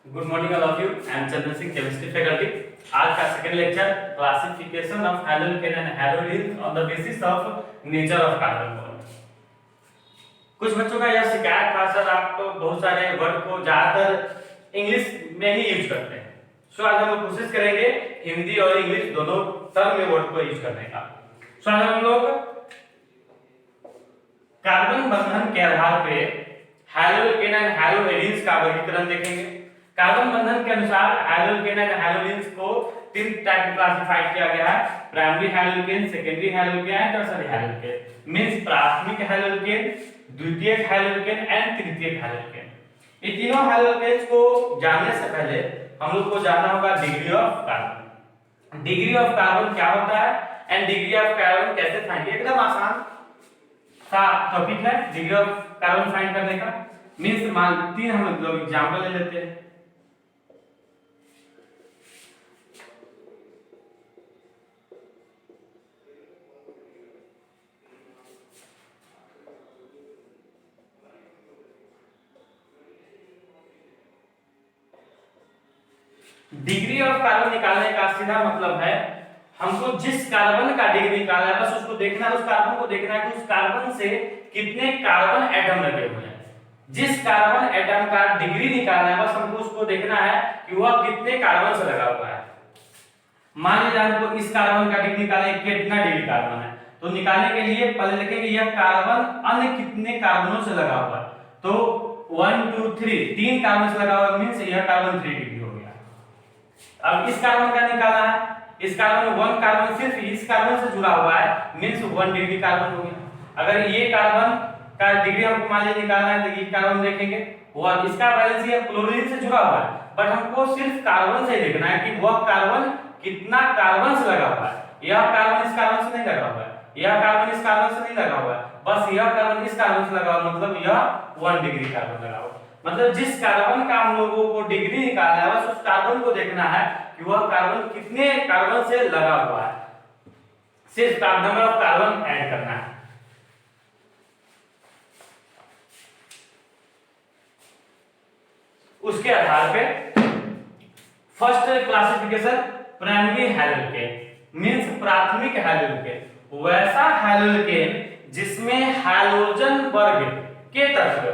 Good morning all of you. I am Chandan Singh, chemistry faculty. आज का second lecture classification of haloalkane and haloarene on the basis of nature of carbon bond. कुछ बच्चों का यह शिकायत था, सर आप तो बहुत सारे वर्ड को ज्यादातर इंग्लिश में ही यूज करते हैं। सो आज हम लोग कोशिश करेंगे हिंदी और इंग्लिश दोनों टर्म में वर्ड को यूज करने का। सो आज हम लोग कार्बन बंधन के आधार पे हैलोकेन एंड हैलोएडीन्स का वर्गीकरण देखेंगे। कार्बन बंधन के अनुसार हैलोकेन एंड हैलोडीन्स को तीन टाइप में क्लासिफाइड किया गया है: primary haloalkane, secondary haloalkane and tertiary haloalkane. Means प्राथमिक हैलोकेन, द्वितीयक हैलोकेन एंड तृतीयक हैलोकेन। ये तीनों हैलोकेन्स को जानने से पहले हम लोग को जानना होगा degree of carbon. Degree of carbon क्या होता है एंड डिग्री ऑफ कार्बन कैसे फाइंड? एकदम आसान सा टॉपिक है डिग्री ऑफ कार्बन फाइंड करने का। मींस मान तीन हम लोग एग्जांपल ले लेते हैं। डिग्री ऑफ कार्बन निकालने का सीधा मतलब है हमको जिस कार्बन का डिग्री निकालना है, बस उसको देखना है, उस कार्बन को देखना है कि उस कार्बन से कितने कार्बन एटम लगे हुए हैं। जिस कार्बन एटम का डिग्री निकालना है, बस हमको उसको देखना है कि वह कितने कार्बन से लगा हुआ है। मान लीजिए हमको इस कार्बन का डिग्री निकालना है, कितना डिग्री कार्बन है, तो निकालने के लिए पहले लिखेंगे यह कार्बन अन्य कितने कार्बनों से लगा हुआ है। तो 1 2 3 तीन कार्बन से लगा हुआ है, मींस यह कार्बन 3 डिग्री हो गया। अब इस कार्बन का निकालना है, इस कार्बन में 1 कार्बन सिर्फ इस कार्बन से जुड़ा हुआ है, मींस 1 डिग्री कार्बन हो गया। अगर ये कार्बन का डिग्री हमको मान लीजिए निकालना है, तो ये कार्बन देखेंगे और इसका वैलेंस ये क्लोरीन से जुड़ा हुआ है, बट हमको सिर्फ कार्बन से देखना है कि वह कार्बन कितना कार्बन से लगा हुआ है। यह कार्बन इस कार्बन से नहीं लगा हुआ है, यह कार्बन इस कार्बन से नहीं लगा हुआ है, बस यह कार्बन इस कार्बन से लगा हुआ है, मतलब यह 1 डिग्री कार्बन लगा हुआ है। मतलब जिस कार्बन का हम लोगों को डिग्री निकालना है, बस उस कार्बन को देखना है कि वह कार्बन कितने कार्बन से लगा हुआ है, सिर्फ नंबर ऑफ कार्बन ऐड करना है। उसके आधार पे फर्स्ट क्लासिफिकेशन प्राइमरी हैलोकेन मींस प्राथमिक हैलोकेन, वैसा हैलोकेन जिसमें हैलोजन वर्ग के तत्व,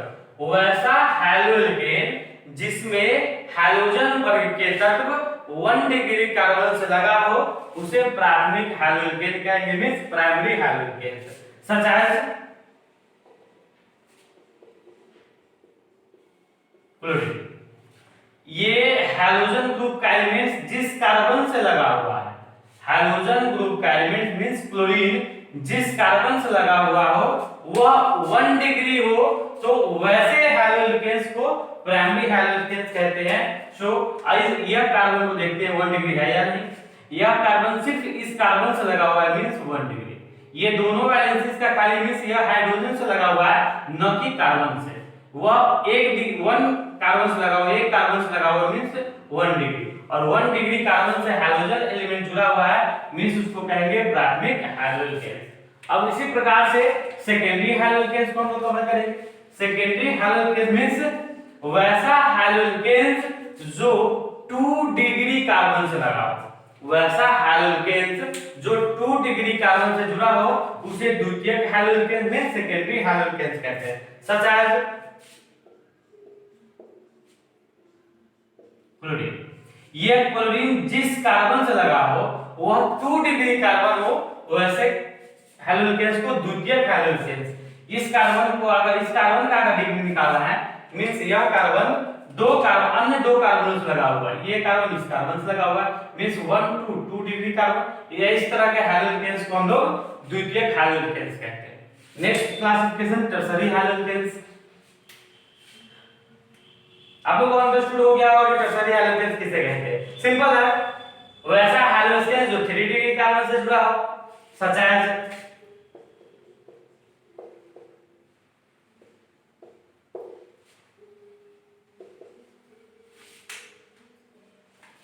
वैसा हैलोकेन जिसमें हैलोजन वर्ग के तत्व 1 डिग्री कार्बन से लगा हो, उसे प्राथमिक हैलोकेन कहेंगे, मींस प्राइमरी हैलोकेन। सच है क्लोरीन। ये हैलोजन ग्रुप का एलिमेंट जिस कार्बन से लगा हुआ है, हैलोजन ग्रुप का एलिमेंट मींस क्लोरीन जिस कार्बन से लगा हुआ हो वह 1 डिग्री हो, तो वैसे हैलोकेन्स को प्राइमरी हैलोकेन्स कहते हैं। सो यह कार्बन को देखते हैं 1 डिग्री है या नहीं। यह कार्बन सिर्फ इस कार्बन से लगा हुआ है, मींस 1 डिग्री। ये दोनों वैलेंसीज का खाली मींस यह हाइड्रोजन से लगा हुआ है, न कि कार्बन से। वह 1 कार्बन से लगा हुआ है, 1 कार्बन से लगा हुआ है, मींस 1 डिग्री, और 1 डिग्री कार्बन से हाइड्रोजन एलिमेंट जुड़ा हुआ है, मींस उसको कहेंगे प्राथमिक हैलोकेन। अब इसी प्रकार से सेकेंडरी हैलोकेन्स को हम लोग कवर करेंगे। सेकेंडरी हैलोकेन मींस वैसा हैलोकेन जो 2 डिग्री कार्बन से लगा हो, वैसा हैलोकेन जो 2 डिग्री कार्बन से जुड़ा हो, उसे द्वितीयक हैलोकेन में सेकेंडरी हैलोकेन कहते हैं। सच है क्लोरीन। यह क्लोरीन जिस कार्बन से लगा हो वह 2 डिग्री कार्बन हो, वैसे हैलोकेन्स को द्वितीयक हैलोकेन्स। इस कार्बन को अगर इस कार्बन का अगर डिग्री निकालना है, मींस यह कार्बन अन्य 2 कार्बनों से लगा हुआ है, ये कार्बन इस कार्बन से लगा हुआ है, मींस 1 2 डिग्री कार्बन। ये इस तरह के हैलोकेन्स को हम लोग द्वितीयक हैलोकेन्स कहते हैं। Next classification tertiary haloalkanes. आप लोगों को अंडरस्टूड हो गया होगा कि टर्शियरी हैलोकेन्स किसे कहते हैं। सिंपल है, वैसा हैलोकेन जो 3 डिग्री कार्बन से जुड़ा हो। सच है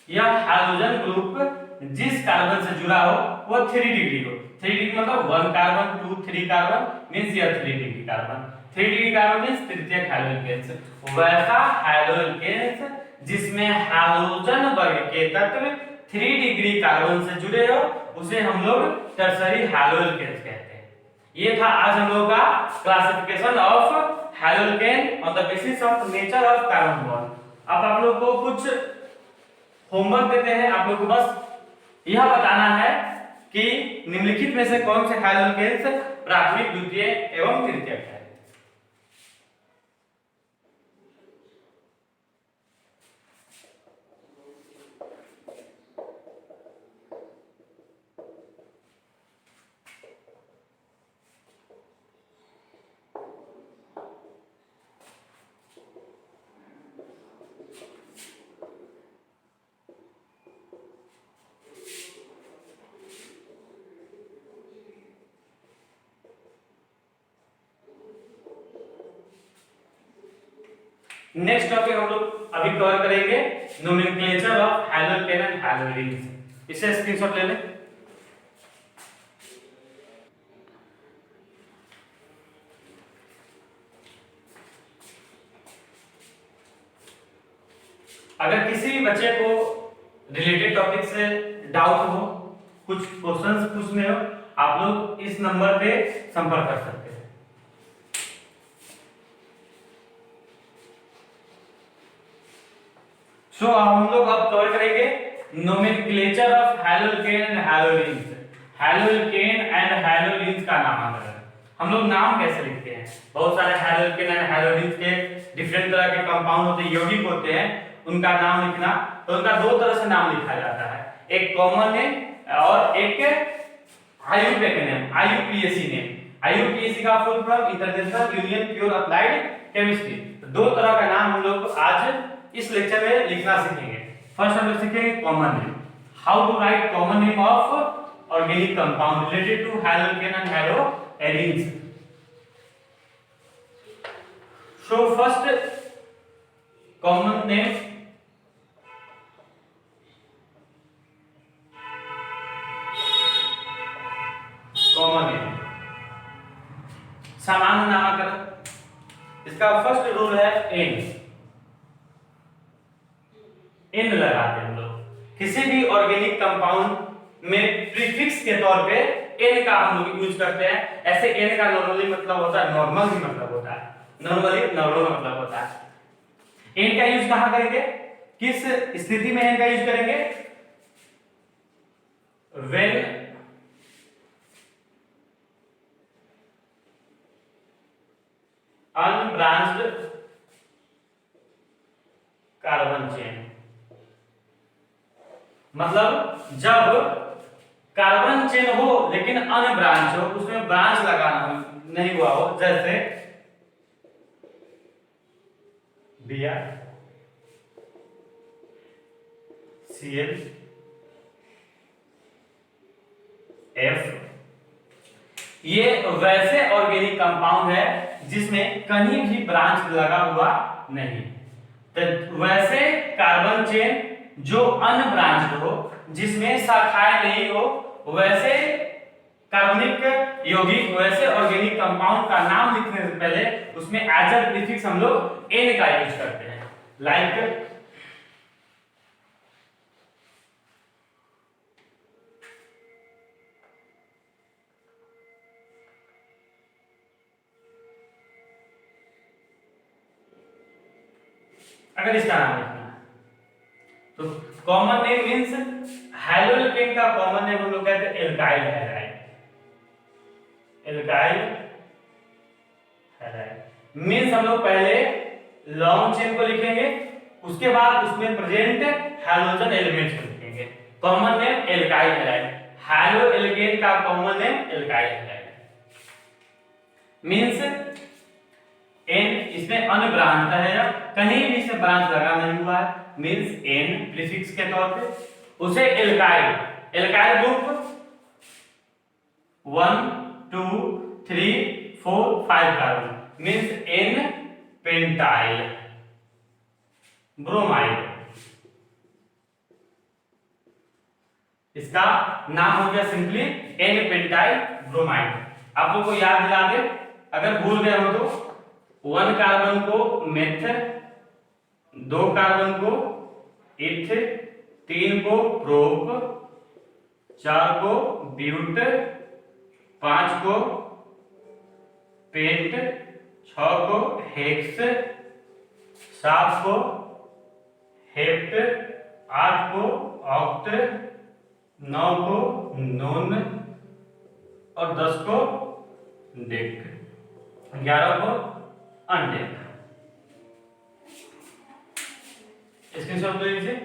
यह हाइड्रोजन ग्रुप जिस कार्बन से जुड़ा हो वह 3 डिग्री हो। 3 डिग्री मतलब 1 कार्बन 2 3 कार्बन मींस यह 3 degree carbon. 3 degree carbon means तृतीयक हैलोकेन्स। वैसा हैलोकेन्स जिसमें हाइड्रोजन वर्ग के तत्व 3 डिग्री कार्बन से जुड़े हो उसे हम लोग टर्सरी हैलोअल्केन्स कहते हैं। ये था आज हम लोगों का classification of haloalkane on the basis of nature of carbon bond. अब आप लोग को कुछ होमवर्क देते हैं, आप लोग को बस यह बताना है कि निम्नलिखित में से कौन से हैलोअल्केन्स प्राथमिक, द्वितीय एवं तृतीयक है। नेक्स्ट टॉपिक हम लोग अभी कवर करेंगे नोमेनक्लेचर ऑफ हैलोअल्केन एंड हैलोअरीन्स। इसे स्क्रीनशॉट ले लें। अगर किसी भी बच्चे को रिलेटेड टॉपिक से डाउट हो, कुछ क्वेश्चंस पूछने हो, आप लोग इस नंबर पे संपर्क कर सकते हैं। सो हम लोग अब कवर करेंगे नोमेनक्लेचर ऑफ हैलोअल्केन एंड हैलोअरीन्स। हैलोअल्केन एंड हैलोअरीन्स का नामांकन हम लोग नाम कैसे लिखते हैं। बहुत सारे हैलोअल्केन एंड हैलोअरीन्स के डिफरेंट तरह के कंपाउंड होते हैं, यौगिक होते हैं, उनका नाम लिखना। तो उनका दो तरह से नाम लिखा जाता है, एक कॉमन नेम और एक आईयूपीएसी नेम। आईयूपीएसी का full form international union pure applied chemistry. दो तरह का नाम हम लोग आज इस लेक्चर में लिखना सीखेंगे। फर्स्ट हम लोग सीखेंगे common name, how to write common name of organic compound related to haloalkane and haloarenes. So first common name, common name सामान्य नामकरण। इसका फर्स्ट रूल है एन लगाते हैं हम लोग। किसी भी ऑर्गेनिक कंपाउंड में प्रीफिक्स के तौर पे एन का हम लोग यूज करते हैं। ऐसे एन का नॉर्मली मतलब होता है, नॉर्मल ही मतलब होता है, नॉर्मली नॉर्मल मतलब होता है। एन का यूज कहां करेंगे, किस स्थिति में एन का यूज करेंगे, व्हेन अनब्रांच्ड कार्बन चेन, मतलब जब कार्बन चेन हो लेकिन अनब्रांच हो, उसमें ब्रांच लगाना नहीं हुआ हो, जैसे Br Cl F, ये वैसे ऑर्गेनिक कंपाउंड है जिसमें कहीं भी ब्रांच लगा हुआ नहीं। तो वैसे कार्बन चेन जो अनब्रांच्ड हो, जिसमें शाखाएं नहीं हो, वैसे कार्बनिक यौगिक, वैसे ऑर्गेनिक कंपाउंड का नाम लिखने से पहले उसमें एज अ प्रीफिक्स हम लोग एन का यूज करते हैं। लाइक अगर इसका नाम लिखना है तो कॉमन नेम मींस हैलोअल्केन का कॉमन नेम हम लोग कहते हैं alkyl halide. Alkyl halide means हम लोग पहले लॉन्ग चेन को लिखेंगे, उसके बाद उसमें प्रेजेंट हैलोजन एलिमेंट्स को लिखेंगे। Common name alkyl halide, haloalkane का common name alkyl halide means n इसमें अनब्रांच्ड है, कहीं भी से ब्रांच लगा नहीं हुआ है, मींस एन प्रीफिक्स के तौर पे। उसे alkyl, alkyl group 1 2 3 4 5 carbon means n pentyl bromide. इसका नाम हो गया सिंपली एन पेंटाइल ब्रोमाइड। आप लोगों को याद दिला दे, अगर भूल गए हो तो 1 कार्बन को मेथ, 2 कार्बन को इथ, 3 को प्रोप, 4 को ब्यूट, 5 को पेंट, 6 को हेक्स, 7 को हेप्ट, 8 को ऑक्ट, 9 को नोन और 10 को डेक, 11 को अनडेक। स्क्रीनशॉट ले लीजिए।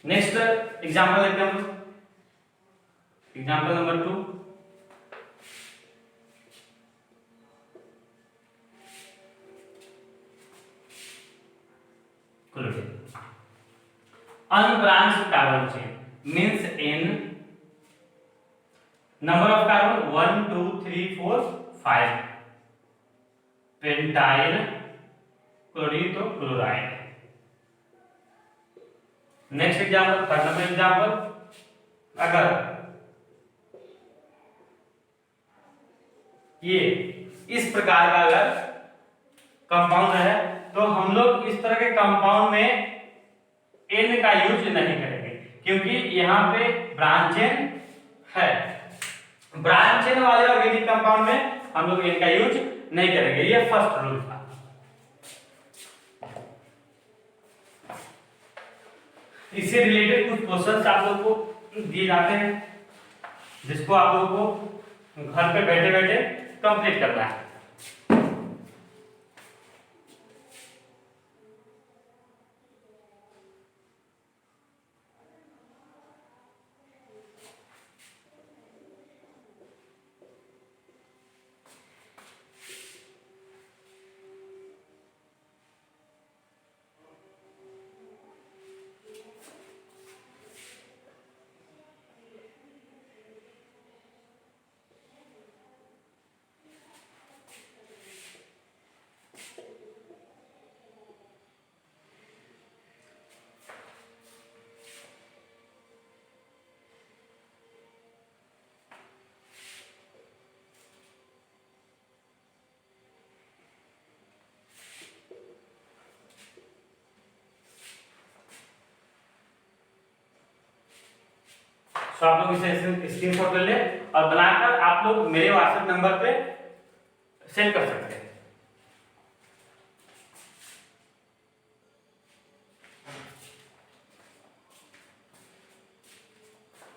नेक्स्ट एग्जाम्पल देखते हैं हम लोग। Example number 2। Unbranched carbon chain means in number of carbon 1, 2, 3, 4, 5 pentyl, chlorine तो chloride. Next example, third number example, अगर ये इस प्रकार का अगर कंपाउंड है तो हम लोग इस तरह के कंपाउंड में N का यूज नहीं करेंगे, क्योंकि यहाँ पे ब्रांच चेन है। ब्रांच चेन वाले ऑर्गेनिक कंपाउंड में हम लोग N का यूज नहीं करेंगे। ये फर्स्ट रूल था। इससे रिलेटेड कुछ क्वेश्चंस आप लोगों को दिए जाते हैं, जिसको आप लोगों को घर पे बैठे बैठे कंप्लीट करना है। तो आप लोग इसे स्क्रीनशॉट कर ले और बनाकर आप लोग मेरे व्हाट्सएप नंबर पे सेंड कर सकते हैं।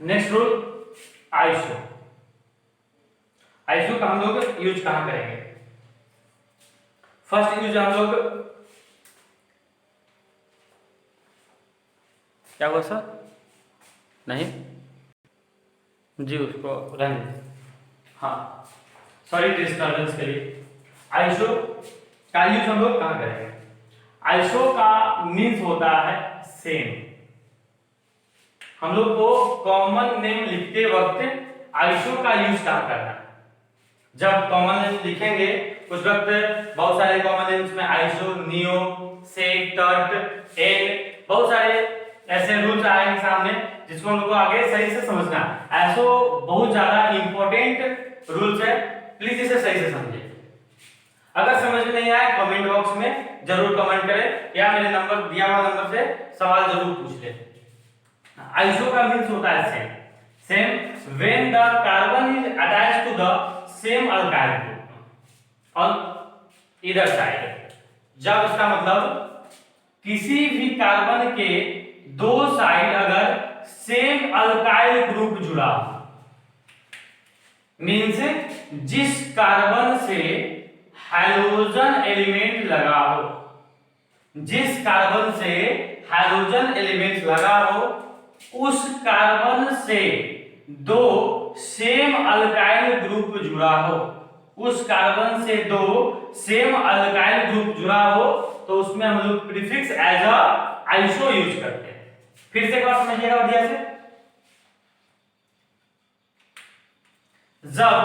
Next rule, iso. आइसो का हम लोग यूज कहां करेंगे? फर्स्ट यूज हम लोग, क्या हुआ सर? नहीं जी, उसको रहने। हाँ, सॉरी डिस्टर्बेंस के लिए। आइसो का यूज हम लोग कहां करेंगे? आइसो का मीन्स होता है सेम। हम लोग को कॉमन नेम लिखते वक्त आइसो का यूज कहां करना है? जब कॉमन नेम लिखेंगे उस वक्त बहुत सारे कॉमन नेम्स में आइसो, नियो, सेक, टर्ट, एल, बहुत सारे ऐसे रूल्स आएंगे सामने, जिसको हम लोग को आगे सही से समझना है। ऐसो बहुत ज्यादा इंपॉर्टेंट रूल्स है, प्लीज इसे सही से समझिए। अगर समझ में नहीं आए कमेंट बॉक्स में जरूर कमेंट करें, या मेरे नंबर दिया हुआ नंबर से सवाल जरूर पूछ ले। आइसो का मीन्स होता है same. Same when the carbon is attached to the same alkyl group on either side. जब इसका मतलब किसी भी कार्बन के दो साइड अगर सेम अल्काइल ग्रुप जुड़ा हो, मीन्स जिस कार्बन से हाइड्रोजन एलिमेंट लगा हो, जिस कार्बन से हाइड्रोजन एलिमेंट लगा हो, उस कार्बन से दो सेम अल्काइल ग्रुप जुड़ा हो, उस कार्बन से दो सेम अल्काइल ग्रुप जुड़ा हो, तो उसमें हम लोग prefix as a iso use करते हैं। फिर से एक बार समझिएगा बढ़िया से। जब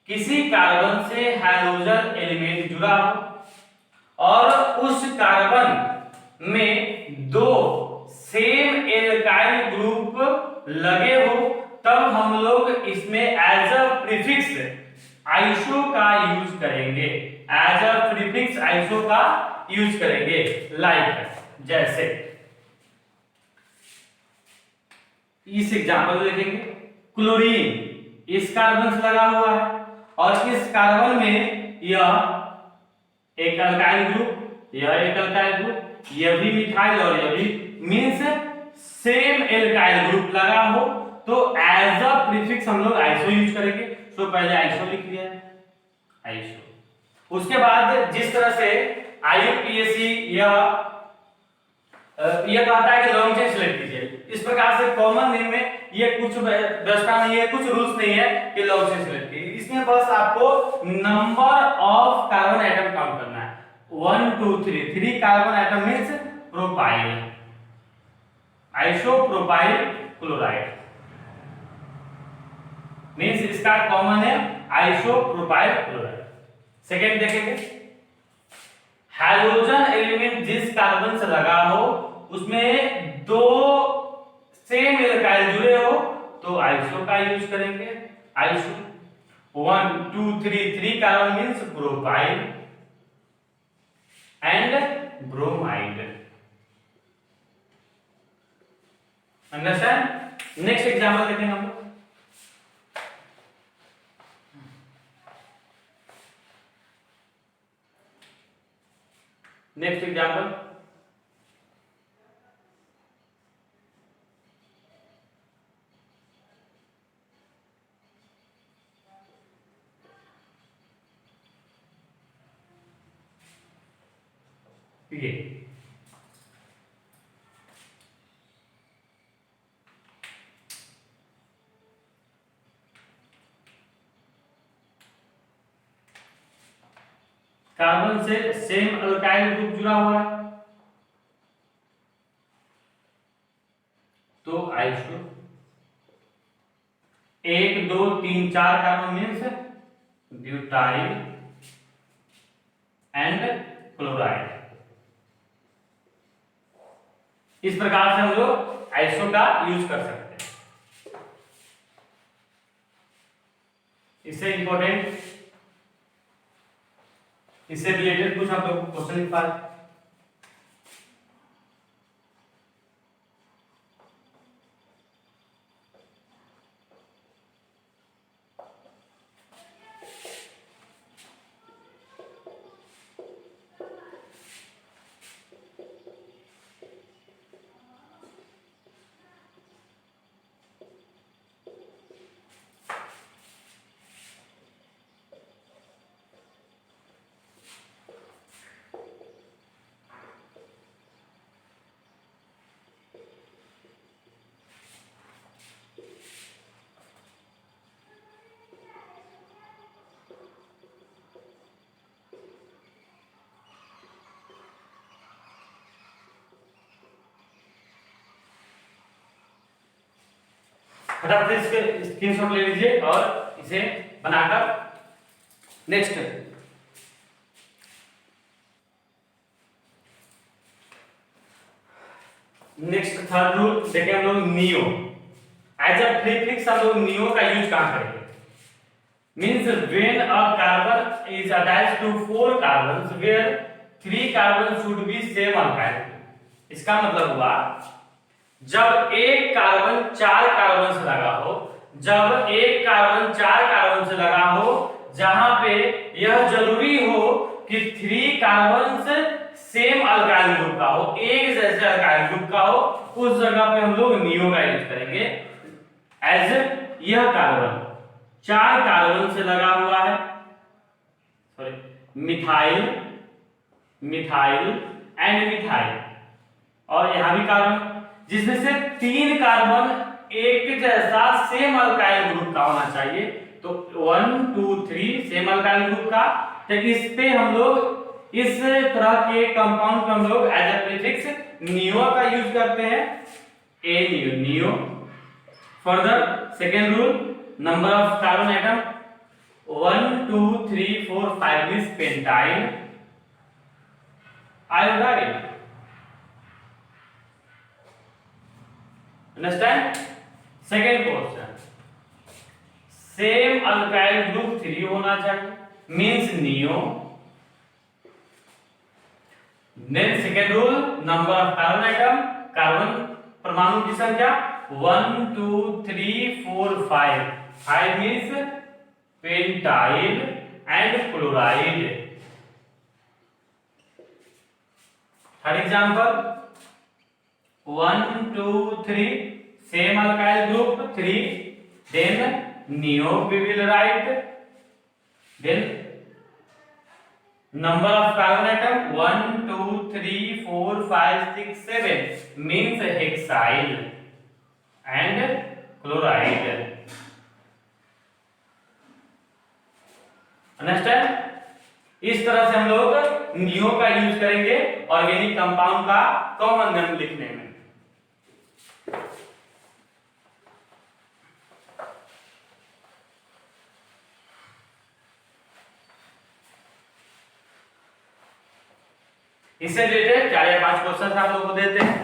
किसी कार्बन से हाइड्रोजन एलिमेंट जुड़ा हो और उस कार्बन में दो सेम एल्काइल ग्रुप लगे हो, तब हम लोग इसमें एज अ प्रीफिक्स आइसो का यूज करेंगे, एज अ प्रीफिक्स आइसो का यूज करेंगे। लाइक जैसे इस एग्जांपल में देखेंगे, क्लोरीन इस कार्बन से लगा हुआ है और इस कार्बन में यह एक अल्काइल ग्रुप, यह एक अल्काइल ग्रुप, यह भी मिथाइल और यह भी, मींस सेम एल्काइल ग्रुप लगा हो तो एज अ प्रीफिक्स हम लोग आइसो यूज करेंगे। तो पहले आइसो लिख लिया है, आइसो। उसके बाद जिस तरह से IUPAC यह कहता है कि लॉन्ग चेन सिलेक्ट कीजिए, इस प्रकार से कॉमन नेम में ये कुछ व्यवस्था नहीं है, कुछ रूल्स नहीं है कि लॉन्ग चेन सिलेक्ट कीजिए। इसमें बस आपको number of carbon atom count करना है, 1 2 3, 3 carbon atom means propyl, isopropyl chloride means इसका कॉमन है आइसोप्रोपाइल क्लोराइड। सेकंड देखेंगे, हाइड्रोजन एलिमेंट जिस कार्बन से लगा हो उसमें दो सेम एल्काइल जुड़े हो तो आइसो का यूज करेंगे, iso. 1 2 3, 3 carbon means propyl and bromide. Understand? Next example देखेंगे हम लोग। नेक्स्ट एग्जांपल, ये कार्बन से सेम अल्काइल ग्रुप जुड़ा हुआ है तो iso. 1 2 3 4 carbon means butyl and chloride. इस प्रकार से हम लोग आइसो का यूज कर सकते हैं। इससे इंपॉर्टेंट, इससे रिलेटेड कुछ हम लोग क्वेश्चन लिख पा रहे। फटाफट इसके स्क्रीनशॉट ले लीजिए और इसे बनाकर नेक्स्ट थर्ड रूल देखें हम लोग, नियो। एज अ प्रीफिक्स हम लोग नियो का यूज कहां करेंगे? Means when a carbon is attached to 4 carbons where 3 carbon should be same alkyl. इसका मतलब हुआ जब एक कार्बन 4 कार्बन से लगा हो, जब एक कार्बन 4 कार्बन से लगा हो जहां पे यह जरूरी हो कि 3 कार्बन सेम अल्काइल ग्रुप का हो, एक जैसे अल्काइल ग्रुप का हो, उस जगह पे हम लोग नियो का यूज करेंगे। एज यह कार्बन 4 कार्बन से लगा हुआ है, sorry methyl, methyl and methyl, और यहां भी कार्बन जिसमें से 3 कार्बन एक जैसा सेम अल्काइल ग्रुप का होना चाहिए। तो 1 2 3 सेम अल्काइल ग्रुप का, तो इस पे हम लोग इस तरह के कंपाउंड को हम लोग एज अ प्रीफिक्स नियो का यूज करते हैं, a neo, neo. Further second rule, number of carbon atom 1 2 3 4 5 is pentyl iodide. Understand? Second question, same alkyl group 3 होना चाहिए, means neo. Then second rule, number of carbon atom, carbon परमाणु की संख्या 1 2 3 4 5, 5 means pentyl and chloride. Third example 1 2 3 same alkyl group 3, then neo we will write, then number of carbon atom 1 2 3 4 5 6 7 means hexyl and chloride। Understand? इस तरह से हम लोग neo का use करेंगे ऑर्गेनिक कंपाउंड का कॉमन नेम लिखने में। इससे रिलेटेड 4 या 5 क्वेश्चन आप लोगों को देते हैं।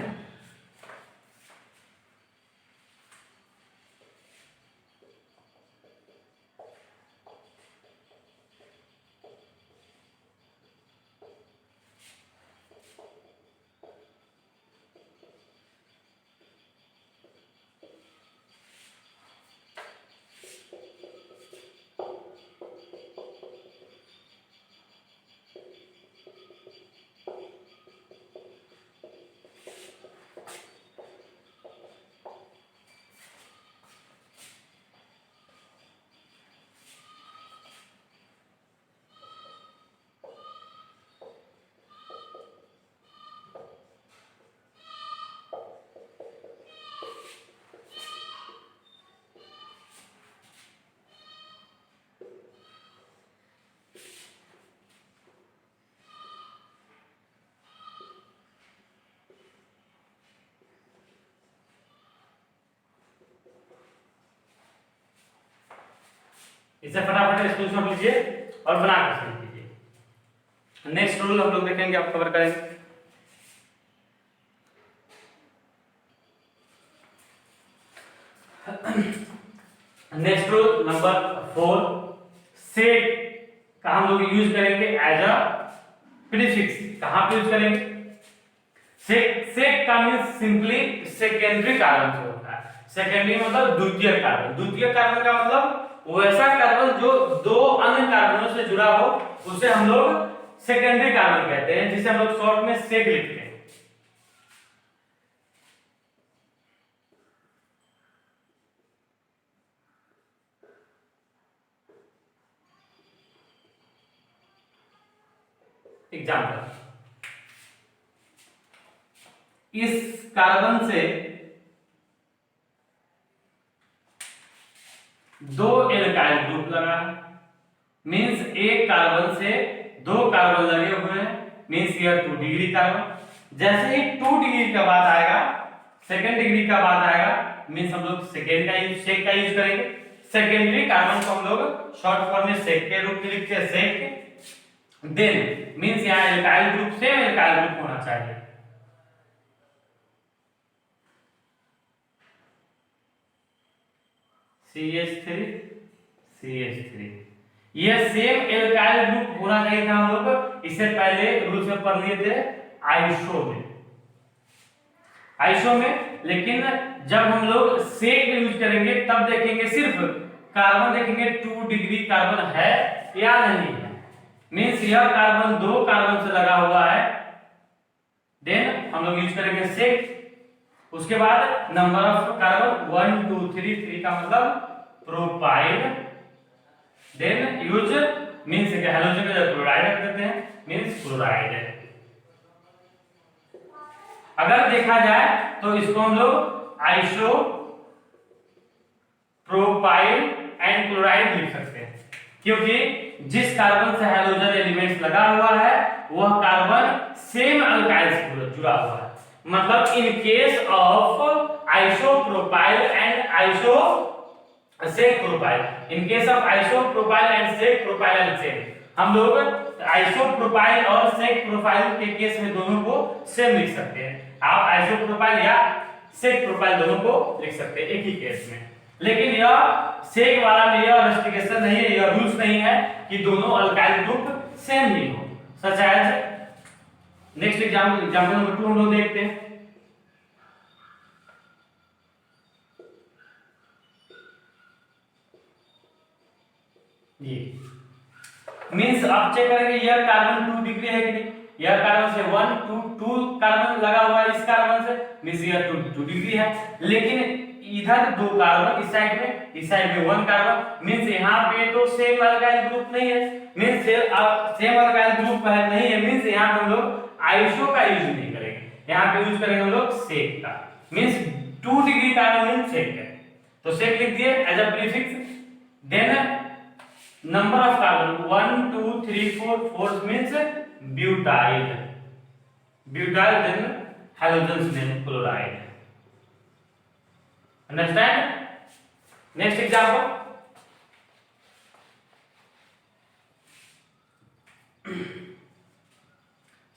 इसे फटाफट स्क्रीनशॉट लीजिए और बना कर सेंड कीजिए। नेक्स्ट रूल हम लोग देखेंगे, आप कवर करेंगे। नेक्स्ट रूल नंबर 4, सेक का हम लोग यूज करेंगे एज अ प्रीफिक्स। कहां पे यूज करेंगे? सेक का मींस सिंपली सेकेंडरी कार्बन से होता है। सेकेंडरी मतलब द्वितीय कार्बन। द्वितीय कार्बन का मतलब वैसा कार्बन जो दो अन्य कार्बनों से जुड़ा हो, उसे हम लोग सेकेंडरी कार्बन कहते हैं, जिसे हम लोग शॉर्ट में सेक लिखते हैं। एग्जाम्पल, इस कार्बन से दो एल्काइल ग्रुप लगा है, मींस एक कार्बन से दो कार्बन लगे हुए हैं, मींस यह 2 डिग्री कार्बन। जैसे ही 2 डिग्री का बात आएगा, सेकेंड डिग्री का बात आएगा, मींस हम लोग सेकेंड का सेक का यूज करेंगे। सेकेंडरी कार्बन को हम लोग शॉर्ट फॉर्म में सेक के रूप में लिखते हैं, सेक। देन मींस यहाँ alkyl group same alkyl group होना चाहिए। CH3 CH3, यह सेम एल्काइल ग्रुप होना चाहिए था। हम लोग इससे पहले रूल्स में पढ़ लिए थे आइसो में, लेकिन जब हम लोग सेक यूज करेंगे तब देखेंगे, सिर्फ कार्बन देखेंगे 2 डिग्री कार्बन है या नहीं है, मींस यह कार्बन दो कार्बन से लगा हुआ है, देन हम लोग यूज करेंगे सेक। उसके बाद नंबर ऑफ कार्बन 1 2 3, 3 का मतलब propyl, then use means halogen का क्लोराइड रख देते हैं, मींस क्लोराइड। अगर देखा जाए तो इसको हम लोग आइसो प्रोपाइल एंड क्लोराइड लिख सकते हैं, क्योंकि जिस कार्बन से हैलोजन एलिमेंट्स लगा हुआ है वह कार्बन सेम अल्काइल से जुड़ा हुआ है। मतलब in case of isopropyl and iso sec propyl, in case of isopropyl and sec propyl same, हम लोग आइसोप्रोपाइल और सेक प्रोपाइल के केस में दोनों को सेम लिख सकते हैं। आप आइसोप्रोपाइल या सेक प्रोपाइल दोनों को लिख सकते हैं एक ही केस में। लेकिन यह सेक वाला में यह रेस्ट्रिक्शन नहीं है, यह रूल्स नहीं है कि दोनों अल्काइल ग्रुप सेम ही हो। Such as next example number 2 हम लोग देखते हैं। ये मींस आप चेक करेंगे यह कार्बन 2 डिग्री है कि नहीं, यह कार्बन से 2 कार्बन लगा हुआ है इस कार्बन से, मींस यह 2 डिग्री है। लेकिन इधर 2 कार्बन इस साइड में 1 कार्बन, मींस यहाँ पे तो सेम अल्काइल ग्रुप नहीं है, मींस सेम अल्काइल ग्रुप है नहीं है, मींस यहाँ पे हम लोग आइसो का यूज नहीं करेंगे, यहाँ पे यूज करेंगे हम लोग सेक का। Means 2 degree carbon means sec है, तो सेक लिख दिए as a prefix. Then number of carbon 1 2 3 4 4 means butyl, then halogens name chloride. Understand? Next example.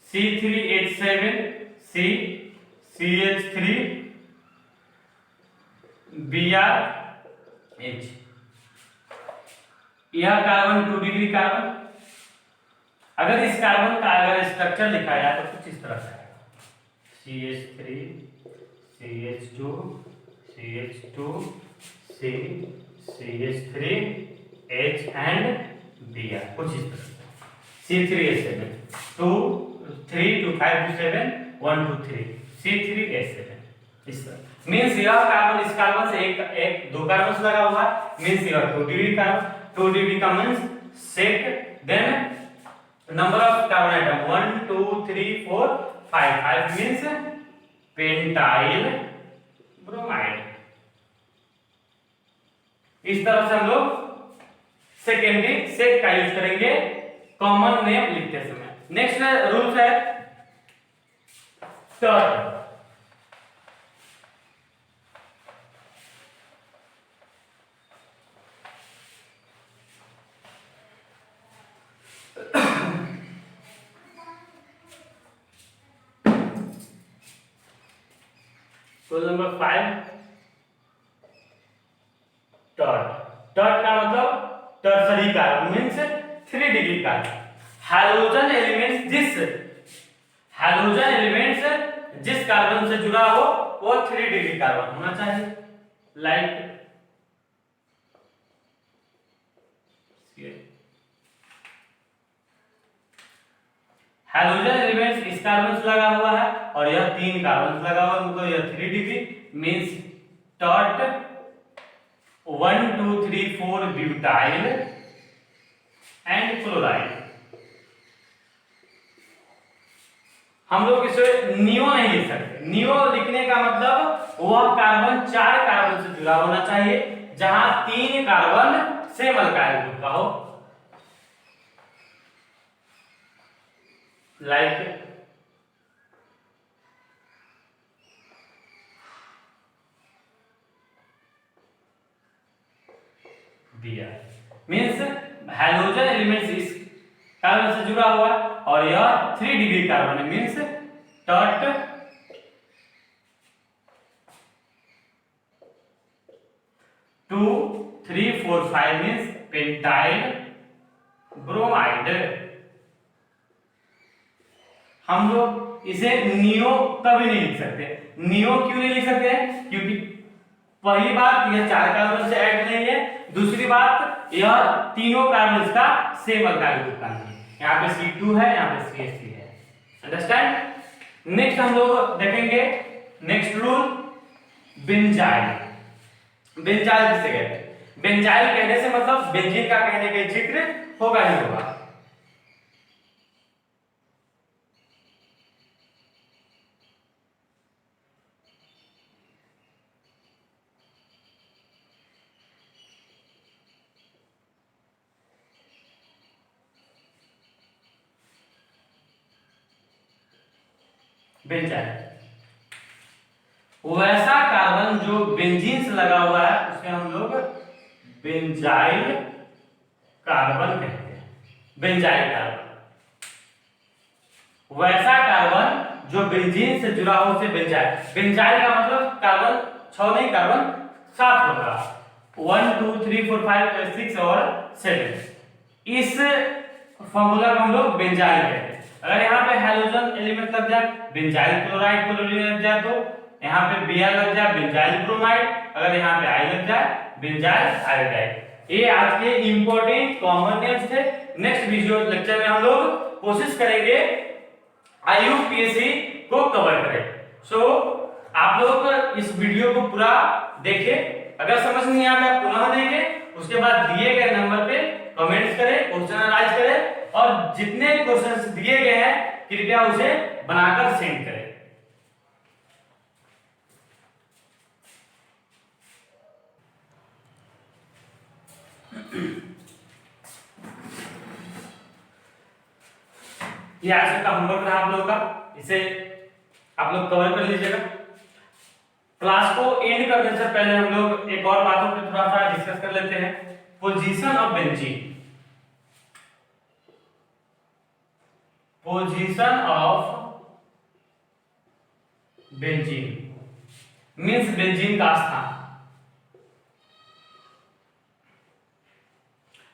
C3H7 C CH3 BrH, यह कार्बन 2 डिग्री कार्बन। अगर इस कार्बन का अगर स्ट्रक्चर लिखा जाए तो कुछ इस तरह से आएगा, CH3 CH2 CH2 C CH3 H and Br, कुछ इस तरह से। C3H7 2 3 2 5 2 7 1 2 3 C3H7 इस तरह। मींस यह कार्बन इस कार्बन से एक 2 कार्बन लगा हुआ है, मींस यह 2 डिग्री कार्बन, 2 डिग्री का means sec. Then number of carbon atom 1 2 3 4 5 5 means pentyl bromide. इस तरह से हम लोग सेकेंडरी सेक का यूज करेंगे कॉमन नेम लिखते समय। नेक्स्ट रूल्स है थर्ड। रूल नंबर 5 टर्ट का मतलब tertiary carbon means 3 degree carbon. Halogen elements जिस कार्बन से जुड़ा हो वो 3 डिग्री कार्बन होना चाहिए, लाइक हैलोजन एलिमेंट्स इस कार्बन से लगा हुआ है और यह 3 कार्बन से लगा हुआ है, मतलब यह 3 degree means tert 1 2 3 4 butyl and chloride. हम लोग इसे नियो नहीं लिख सकते। नियो लिखने का मतलब वह कार्बन 4 कार्बन से जुड़ा होना चाहिए जहां 3 कार्बन सेम अल्काइल ग्रुप का हो, like Br means halogen elements इस कार्बन से जुड़ा हुआ और यह 3 डिग्री कार्बन है, means tert 2 3 4 5 means pentyl bromide. हम लोग इसे नियो कभी नहीं लिख सकते। नियो क्यों नहीं लिख सकते? क्योंकि पहली बात यह 4 कार्बन से ऐड नहीं है, दूसरी बात यह तीनों कार्बन का सेम अल्काइल ग्रुप का नहीं है। यहाँ पे C2 है, यहाँ पे CH3 है। अंडरस्टैंड? नेक्स्ट हम लोग देखेंगे नेक्स्ट रूल बेंजाइल। बेंजाइल किसे कहते हैं? बेंजाइल कहने से मतलब बेंजीन का कहने का जिक्र होगा ही होगा। बेंजाइल वैसा कार्बन जो बेंजीन से लगा हुआ है उसे हम लोग बेंजाइल कार्बन कहते हैं। बेंजाइल कार्बन वैसा कार्बन जो बेंजीन से जुड़ा हो उसे बेंजाइल। बेंजाइल का मतलब कार्बन 6 नहीं कार्बन 7 होगा। 1 2 3 4 5 6 और 7। इस फॉर्मूला को हम लोग बेंजाइल कहते हैं। अगर यहाँ पे हाइड्रोजन एलिमेंट लग जाए, बेंजाइल क्लोराइड क्लोरीन लग जाए, तो यहाँ पे Br लग जाए बेंजाइल ब्रोमाइड, अगर यहाँ पे I लग जाए बेंजाइल आयोडाइड। ये आज के इंपॉर्टेंट कॉमन नेम्स थे। नेक्स्ट वीडियो लेक्चर में हम लोग कोशिश करेंगे IUPAC को कवर करें। सो आप लोग इस वीडियो को पूरा देखें, अगर समझ नहीं आता पुनः देखें, उसके बाद दिए गए नंबर पे कमेंट्स करें, क्वेश्चन एनालाइज करें और जितने क्वेश्चंस दिए गए हैं कृपया उसे बनाकर सेंड करें। ये आज का होमवर्क रहा आप लोगों का, इसे आप लोग कवर कर लीजिएगा। क्लास को एंड करने से पहले हम लोग एक और बातों पे थोड़ा सा डिस्कस कर लेते हैं। Position of benzene, position of benzene means benzene का स्थान।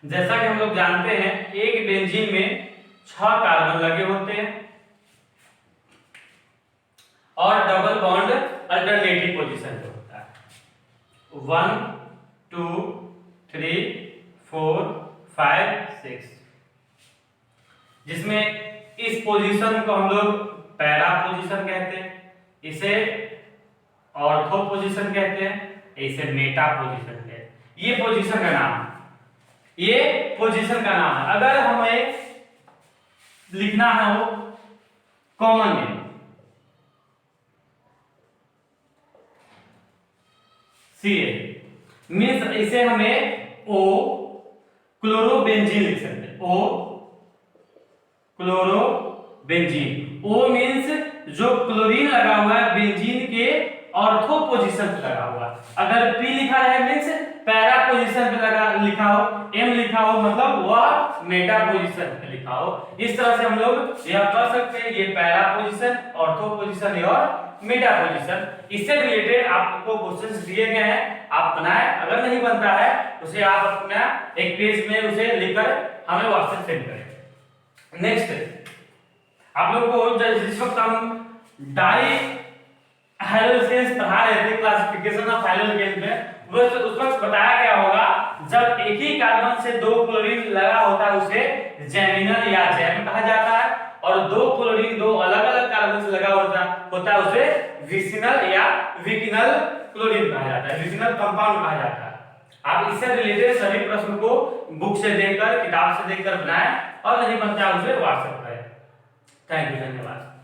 जैसा कि हम लोग जानते हैं एक बेंजीन में 6 कार्बन लगे होते हैं और डबल बॉन्ड अल्टरनेटिव पोजीशन पे होता है। 1 2 3 4 5 6, जिसमें इस पोजीशन को हम लोग पैरा पोजीशन कहते हैं, इसे ऑर्थो पोजीशन कहते हैं, इसे मेटा पोजीशन कहते हैं। ये पोजीशन का नाम है, ये पोजीशन का नाम है। अगर हमें लिखना है वो कॉमन नेम, Ca मीन्स इसे हमें O क्लोरोबेंजीन लिख सकते हैं। O क्लोरोबेंजीन, O मीन्स जो क्लोरीन लगा हुआ है बेंजीन के ऑर्थो पोजीशन पे लगा हुआ है। अगर P लिखा है मीन्स पैरा पोजीशन पे लगा लिखा हो, M लिखा हो मतलब वह मेटा पोजीशन पे लिखा हो। इस तरह से हम लोग यह कर सकते हैं, ये पैरा पोजीशन, ऑर्थो पोजीशन और मेटा पोजीशन। इससे रिलेटेड आपको क्वेश्चंस दिए गए हैं, आप बनाएं। अगर नहीं बनता है उसे आप अपना एक पेज में उसे लिखकर हमें व्हाट्सएप सेंड करें। नेक्स्ट आप लोगों को जिस वक्त हम डाई हाइड्रोजन पढ़ा रहे थे क्लासिफिकेशन ऑफ हाइड्रोजन में, उस वक्त बताया गया होगा जब एक ही कार्बन से 2 क्लोरीन लगा होता है उसे जेमिनल या जैम कहा जाता है, और 2 क्लोरीन 2 अलग-अलग कार्बन से लगा होता है उसे विसिनल या विकिनल क्लोरीन कहा जाता है, विकिनल कंपाउंड कहा जाता है। आप इससे रिलेटेड सभी प्रश्न को बुक से देखकर, किताब से देखकर बनाएं और नहीं बनता है उसे व्हाट्सएप करें। थैंक यू, धन्यवाद।